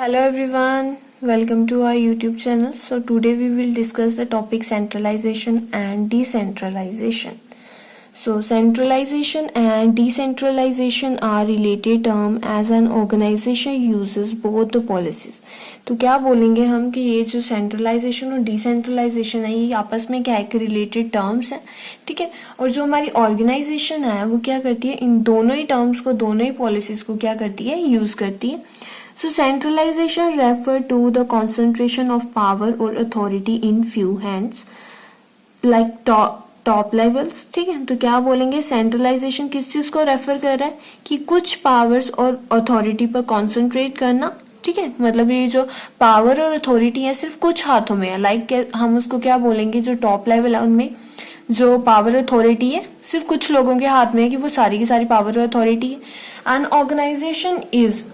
Hello everyone, welcome to our YouTube channel. So today we will discuss the topic centralization and decentralization. So centralization and decentralization are related term as an organization uses both the policies. तो क्या बोलेंगे हम कि ये जो centralisation और decentralisation है ये आपस में क्या है कि रिलेटेड टर्म्स हैं, ठीक है। और जो हमारी ऑर्गेनाइजेशन है वो क्या करती है, इन दोनों ही टर्म्स को, दोनों ही पॉलिसीज को क्या करती है, यूज करती है। So centralization refer to the concentration of power or authority in few hands, like top levels, ठीक है। तो क्या बोलेंगे, सेंट्रलाइजेशन किस चीज को रेफर कर रहा है कि कुछ पावर्स और अथॉरिटी पर कॉन्सेंट्रेट करना, ठीक है। मतलब ये जो पावर और अथॉरिटी है सिर्फ कुछ हाथों में है, लाइक हम उसको क्या बोलेंगे, जो टॉप लेवल है उनमें जो पावर अथॉरिटी है सिर्फ कुछ लोगों के हाथ में है कि वो सारी की सारी पावर और अथॉरिटी है। An organisation is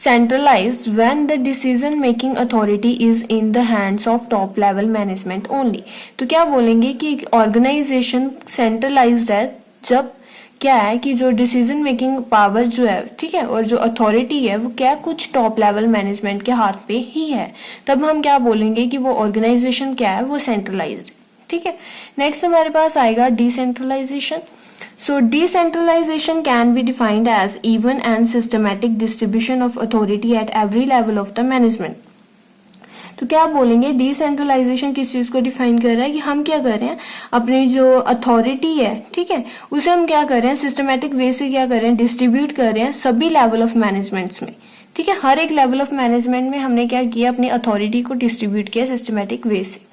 centralized when the decision making authority is in the hands of top level management only। तो क्या बोलेंगे कि ऑर्गेनाइजेशन सेंट्रलाइज्ड है जब क्या है कि जो डिसीजन मेकिंग पावर जो है, ठीक है, और जो अथॉरिटी है वो क्या कुछ टॉप लेवल मैनेजमेंट के हाथ पे ही है, तब हम क्या बोलेंगे कि वो ऑर्गेनाइजेशन क्या है, वो सेंट्रलाइज्ड, ठीक है। नेक्स्ट हमारे पास आएगा decentralisation. So decentralization can be defined as even and systematic distribution of authority at every level of the management। तो क्या आप बोलेंगे, डिसेंट्रलाइजेशन किस चीज को डिफाइन कर रहा है कि हम क्या कर रहे हैं, अपनी जो अथॉरिटी है, ठीक है, उसे हम क्या कर रहे हैं, सिस्टमेटिक वे से क्या कर रहे हैं, डिस्ट्रीब्यूट कर रहे हैं सभी लेवल ऑफ मैनेजमेंट्स में, ठीक है। हर एक लेवल ऑफ मैनेजमेंट में हमने क्या किया, अपनी अथॉरिटी को डिस्ट्रीब्यूट किया सिस्टमेटिक वे से।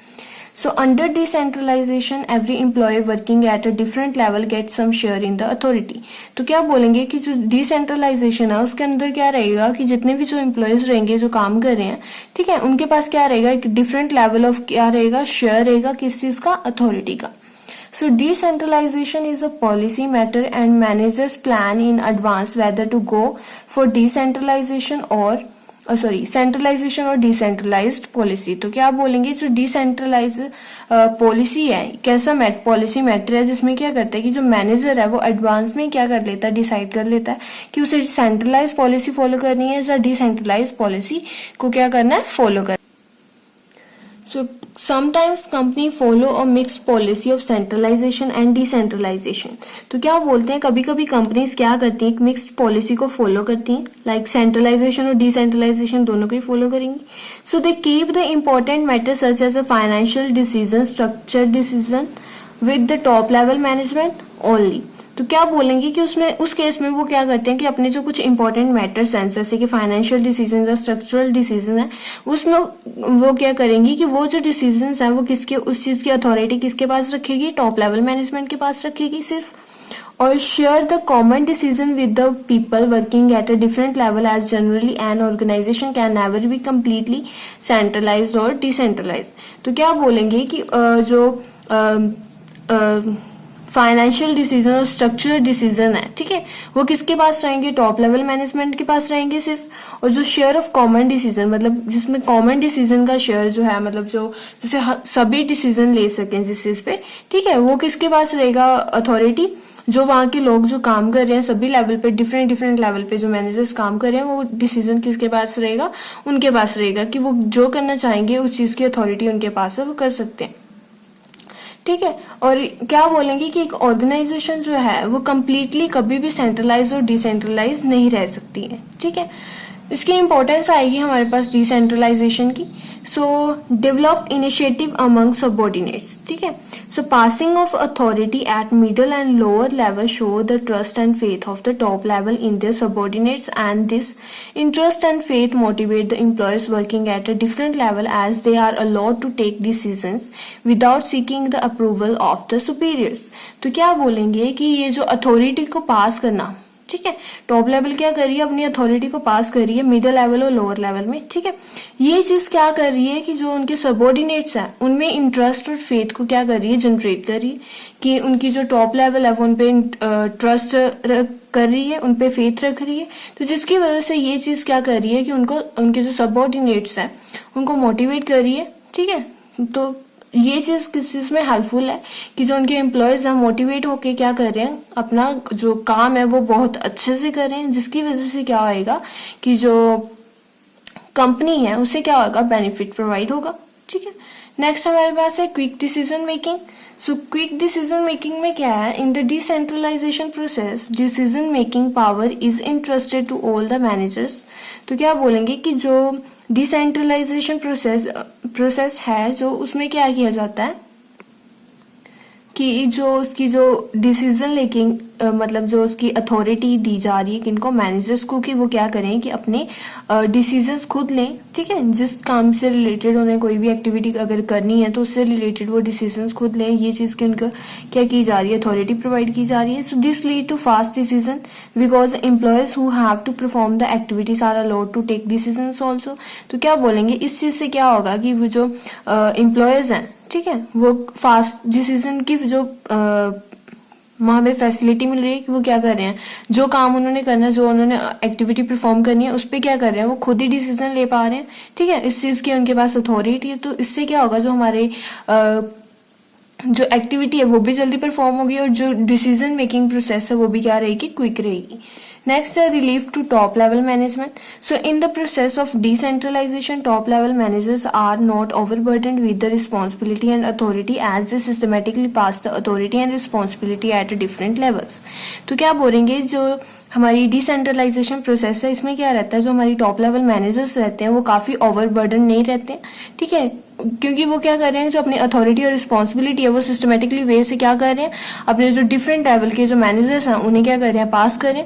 So under decentralization, every employee working at a different level gets some share in the authority। तो क्या बोलेंगे कि जो डिसेंट्रलाइजेशन है उसके अंदर क्या रहेगा कि जितने भी जो एम्प्लॉयज रहेंगे जो काम कर रहे हैं, ठीक है, उनके पास क्या रहेगा, एक डिफरेंट लेवल ऑफ क्या रहेगा, शेयर रहेगा किस चीज का, अथॉरिटी का। So decentralization is a policy matter and managers plan in advance whether to go for decentralization or centralisation और डिसेंट्रलाइज्ड पॉलिसी। तो क्या आप बोलेंगे, जो डिसेंट्रलाइज पॉलिसी है कैसा पॉलिसी मैटर है जिसमें क्या करता है कि जो मैनेजर है वो एडवांस में क्या कर लेता है, डिसाइड कर लेता है कि उसे सेंट्रलाइज पॉलिसी फॉलो करनी है या डिसेंट्रलाइज पॉलिसी को क्या करना है, फॉलो करना है। So sometimes company follow a mixed policy of centralization and decentralization। तो क्या बोलते हैं, कभी कभी कंपनीज क्या करती हैं, एक मिक्स्ड पॉलिसी को फॉलो करती हैं, लाइक सेंट्रलाइजेशन और डिसेंट्रलाइजेशन दोनों को ही फॉलो करेंगी। So they keep the important matter such as a financial decision, structure decision with the top level management only. तो क्या बोलेंगे कि उसमें उस केस में वो क्या करते हैं कि अपने जो कुछ इंपॉर्टेंट मैटर्स हैं जैसे कि फाइनेंशियल डिसीजन या स्ट्रक्चरल डिसीजन है, उसमें वो क्या करेंगी कि वो जो डिसीजन है वो किसके, उस चीज की अथॉरिटी किसके पास रखेगी, टॉप लेवल मैनेजमेंट के पास रखेगी सिर्फ, और share the common decision with the people working at a different level as generally an organisation can never be completely centralised और डिसेंट्रलाइज्ड। तो क्या बोलेंगे कि जो फाइनेंशियल डिसीजन और स्ट्रक्चरल डिसीजन है, ठीक है, वो किसके पास रहेंगे, टॉप लेवल मैनेजमेंट के पास रहेंगे सिर्फ। और जो शेयर ऑफ कॉमन डिसीजन, मतलब जिसमें कॉमन डिसीजन का शेयर जो है, मतलब जो जैसे सभी डिसीजन ले सकें जिस चीज पे, ठीक है, वो किसके पास रहेगा, अथॉरिटी। जो वहां के लोग जो काम कर रहे हैं सभी लेवल पे, डिफरेंट डिफरेंट लेवल पे जो मैनेजर्स काम कर रहे हैं, वो डिसीजन किसके पास रहेगा, उनके पास रहेगा कि वो जो करना चाहेंगे उस चीज की अथॉरिटी उनके पास है, वो कर सकते हैं, ठीक है। और क्या बोलेंगे कि एक ऑर्गेनाइजेशन जो है वो कंप्लीटली कभी भी सेंट्रलाइज और डिसेंट्रलाइज नहीं रह सकती है, ठीक है। इसकी इंपॉर्टेंस आएगी हमारे पास डिसेंट्रलाइजेशन की। So develop initiative among subordinates, ठीक है। So passing of authority at middle and lower level show the trust and faith of the top level in their subordinates and this interest and faith motivate the employees working at a different level as they are allowed to take decisions without seeking the approval of the superiors. तो क्या बोलेंगे कि ये जो authority को पास करना, ठीक है, टॉप लेवल क्या कर रही है, अपनी अथॉरिटी को पास कर रही है मिडिल लेवल और लोअर लेवल में, ठीक है। ये चीज क्या कर रही है कि जो उनके सबऑर्डिनेट्स हैं उनमें इंटरेस्ट और फेथ को क्या कर रही है, जनरेट कर रही है कि उनकी जो टॉप लेवल है वो उनपे ट्रस्ट कर रही है, उनपे फेथ रख रही है। तो जिसकी वजह से ये चीज क्या कर रही है कि उनको, उनके जो सबऑर्डिनेट्स हैं उनको मोटिवेट कर रही है, ठीक है। तो ये चीज किस चीज में हेल्पफुल है कि जो उनके एम्प्लॉयज हैं मोटिवेट होके क्या कर रहे हैं, अपना जो काम है वो बहुत अच्छे से कर रहे हैं, जिसकी वजह से क्या होएगा कि जो कंपनी है उसे क्या होगा, बेनिफिट प्रोवाइड होगा। ठीक है, नेक्स्ट हमारे पास है quick decision making. So quick decision making में क्या है, in the decentralisation process decision making power is interested to all the managers. तो क्या बोलेंगे कि जो डिसेंट्रलाइजेशन प्रोसेस है, जो उसमें क्या किया जाता है कि जो उसकी जो डिसीजन मेकिंग मतलब जो उसकी अथॉरिटी दी जा रही है किनको, मैनेजर्स को, कि वो क्या करें कि अपने डिसीजंस खुद लें। ठीक है, जिस काम से रिलेटेड उन्हें कोई भी एक्टिविटी अगर करनी है तो उससे रिलेटेड वो डिसीजंस खुद लें। ये चीज की उनको क्या की जा रही है, अथॉरिटी प्रोवाइड की जा रही है। So this lead to fast decision because employees who have to perform the activities are allowed to take decisions also. तो क्या बोलेंगे, इस चीज से क्या होगा कि वो जो एम्प्लॉयज हैं, ठीक है, वो फास्ट डिसीजन की जो वहां पे फैसिलिटी मिल रही है कि वो क्या कर रहे हैं, जो काम उन्होंने करना है, जो उन्होंने एक्टिविटी परफॉर्म करनी है, उस पर क्या कर रहे हैं, वो खुद ही डिसीजन ले पा रहे हैं। ठीक है, इस चीज की उनके पास अथॉरिटी है। तो इससे क्या होगा, जो हमारे जो एक्टिविटी है वो भी जल्दी परफॉर्म होगी और जो डिसीजन मेकिंग प्रोसेस है वो भी क्या रहेगी, क्विक रहेगी। Next है relief to top level management. So in the process of decentralization, top level managers are not overburdened with the responsibility and authority as they systematically pass the authority and responsibility at different levels. तो क्या बोलेंगे, जो हमारी decentralisation process है इसमें क्या रहता है, जो हमारी टॉप लेवल मैनेजर्स रहते हैं वो काफी ओवरबर्डन नहीं रहते हैं। ठीक है, क्योंकि वो क्या कर रहे हैं, जो अपनी अथॉरिटी और रिस्पॉन्सिबिलिटी है वो सिस्टमेटिकली वे से क्या कर रहे हैं, अपने जो डिफरेंट लेवल के जो मैनेजर्स हैं उन्हें क्या कर रहे हैं, पास करें।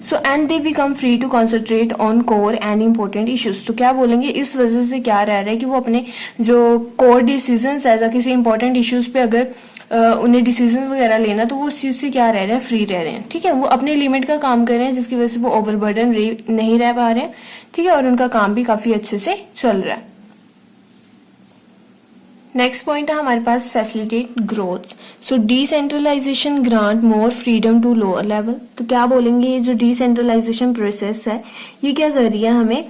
So and they become free to concentrate on core and important issues. तो क्या बोलेंगे, इस वजह से क्या रह रहा है कि वो अपने जो कोर डिसीजंस है, किसी इंपॉर्टेंट इश्यूज पे अगर उन्हें डिसीजन वगैरह लेना, तो वो उस चीज से क्या रह रहे हैं, फ्री रह रहे हैं। ठीक है, वो अपने लिमिट का काम कर रहे हैं जिसकी वजह से वो ओवरबर्डन नहीं रह पा रहे हैं। ठीक है, और उनका काम भी काफी अच्छे से चल रहा है। नेक्स्ट पॉइंट है हमारे पास facilitate growth. So decentralisation grant more freedom to lower level. तो क्या बोलेंगे, ये जो डिसेंट्रलाइजेशन प्रोसेस है ये क्या कर रही है, हमें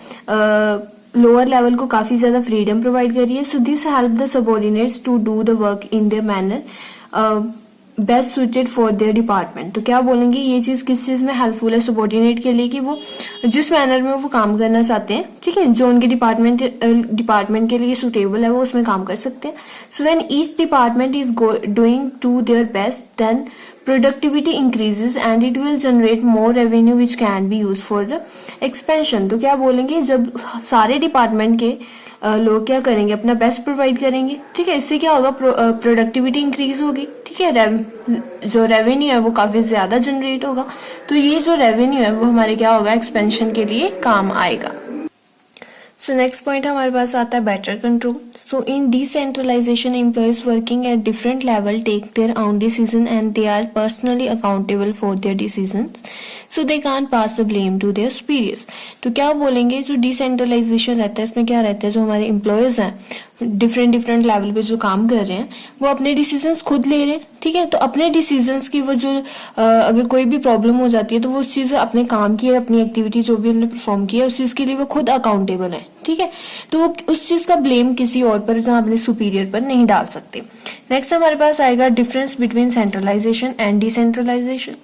लोअर लेवल को काफी ज्यादा फ्रीडम प्रोवाइड कर रही है। So this help the subordinates to do the work in their manner best suited for their department. तो क्या बोलेंगे, ये चीज किस चीज में हेल्पफुल है सबऑर्डिनेट के लिए, कि वो जिस मैनर में वो काम करना चाहते हैं, ठीक है, जो उनके डिपार्टमेंट के लिए सुटेबल है वो उसमें काम कर सकते हैं। So when each department is doing to their best then productivity increases and it will generate more revenue which can be used for the expansion। तो क्या बोलेंगे, जब सारे डिपार्टमेंट के लोग क्या करेंगे, अपना बेस्ट प्रोवाइड करेंगे। ठीक है, इससे क्या होगा, प्रोडक्टिविटी इंक्रीज होगी। ठीक है, जो रेवेन्यू है वो काफी ज्यादा जनरेट होगा। तो ये जो रेवेन्यू है वो हमारे क्या होगा, एक्सपेंशन के लिए काम आएगा। सो नेक्स्ट पॉइंट हमारे पास आता है better control. So in decentralisation employees working at different level take their own decision and they are personally accountable for their decisions, so they can't pass the blame to their superiors. तो क्या बोलेंगे, जो decentralisation रहता है इसमें क्या रहता है, जो हमारे एम्प्लॉयज हैं डिफरेंट लेवल पे जो काम कर रहे हैं वो अपने डिसीजंस खुद ले रहे हैं। ठीक है, तो अपने डिसीजंस की वो जो अगर कोई भी प्रॉब्लम हो जाती है तो वो उस चीज अपने काम की, अपनी एक्टिविटी जो भी उन्होंने परफॉर्म की है उस चीज के लिए वो खुद अकाउंटेबल है। ठीक है, तो वो उस चीज का ब्लेम किसी और पर, जहां अपने सुपीरियर पर नहीं डाल सकते। नेक्स्ट हमारे पास आएगा difference between centralisation and decentralisation.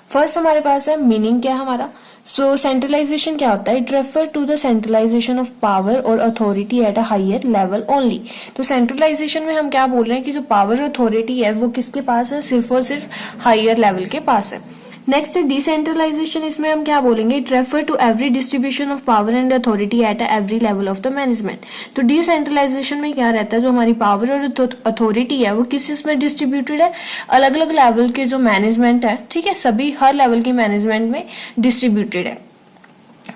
First हमारे पास है मीनिंग क्या है हमारा। सो सेंट्रलाइजेशन क्या होता है, it refer to the centralisation of power और authority at a higher level only. तो सेंट्रलाइजेशन में हम क्या बोल रहे हैं कि जो पावर और अथॉरिटी है वो किसके पास है, सिर्फ और सिर्फ हायर लेवल के पास है। नेक्स्ट है डिसेंट्रलाइजेशन, इसमें हम क्या बोलेंगे, it refer to every distribution of power and authority at every level of the management. तो डिसेंट्रलाइजेशन में क्या रहता है, जो हमारी पावर और अथॉरिटी है वो किस में डिस्ट्रीब्यूटेड है, अलग अलग लेवल के जो मैनेजमेंट है, ठीक है, सभी हर लेवल के मैनेजमेंट में डिस्ट्रीब्यूटेड है।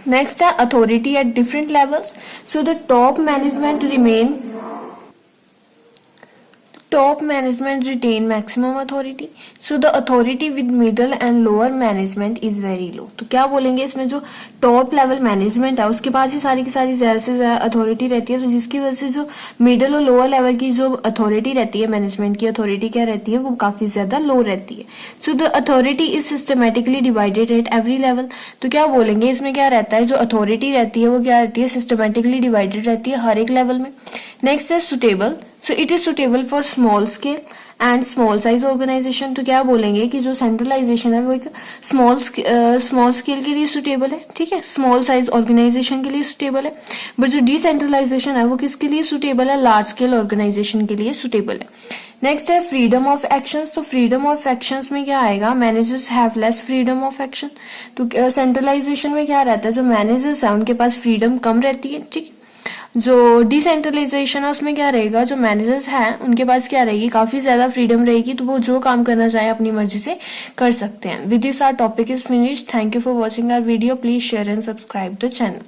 नेक्स्ट है authority at different levels. So the top management retain maximum authority, so the authority with middle and lower management is very low। तो क्या बोलेंगे, इसमें जो टॉप लेवल मैनेजमेंट है उसके पास ही सारी की सारी ज्यादा से ज्यादा अथॉरिटी रहती है, तो जिसकी वजह से जो मिडिल और लोअर लेवल की जो अथॉरिटी रहती है, मैनेजमेंट की अथॉरिटी क्या रहती है, वो काफी ज्यादा लो रहती है। So the authority is systematically divided eight every level. तो क्या बोलेंगे, इसमें क्या रहता है, जो अथॉरिटी रहती है वो क्या रहती है, सिस्टमेटिकली डिवाइडेड रहती है हर एक लेवल में। नेक्स्ट है suitable. So it is suitable for small scale and small size organisation, तो क्या बोलेंगे कि जो सेंट्रलाइजेशन है वो एक स्मॉल स्केल के लिए सुटेबल है, ठीक है, स्मॉल साइज ऑर्गेनाइजेशन के लिए सुटेबल है। बट जो डिसेंट्रलाइजेशन है वो किसके लिए सुटेबल है, लार्ज स्केल ऑर्गेनाइजेशन के लिए सुटेबल है। नेक्स्ट है फ्रीडम ऑफ एक्शंस। तो फ्रीडम ऑफ एक्शंस में क्या आएगा, managers have less freedom of action. तो सेंट्रलाइजेशन में क्या रहता है, जो मैनेजर्स है उनके पास फ्रीडम कम रहती है, ठीक है। जो डिसेंट्रलाइजेशन है उसमें क्या रहेगा, जो मैनेजर्स हैं उनके पास क्या रहेगी, काफी ज्यादा फ्रीडम रहेगी, तो वो जो काम करना चाहे अपनी मर्जी से कर सकते हैं। With this our topic is finished. Thank you for watching our video. Please share and subscribe the channel.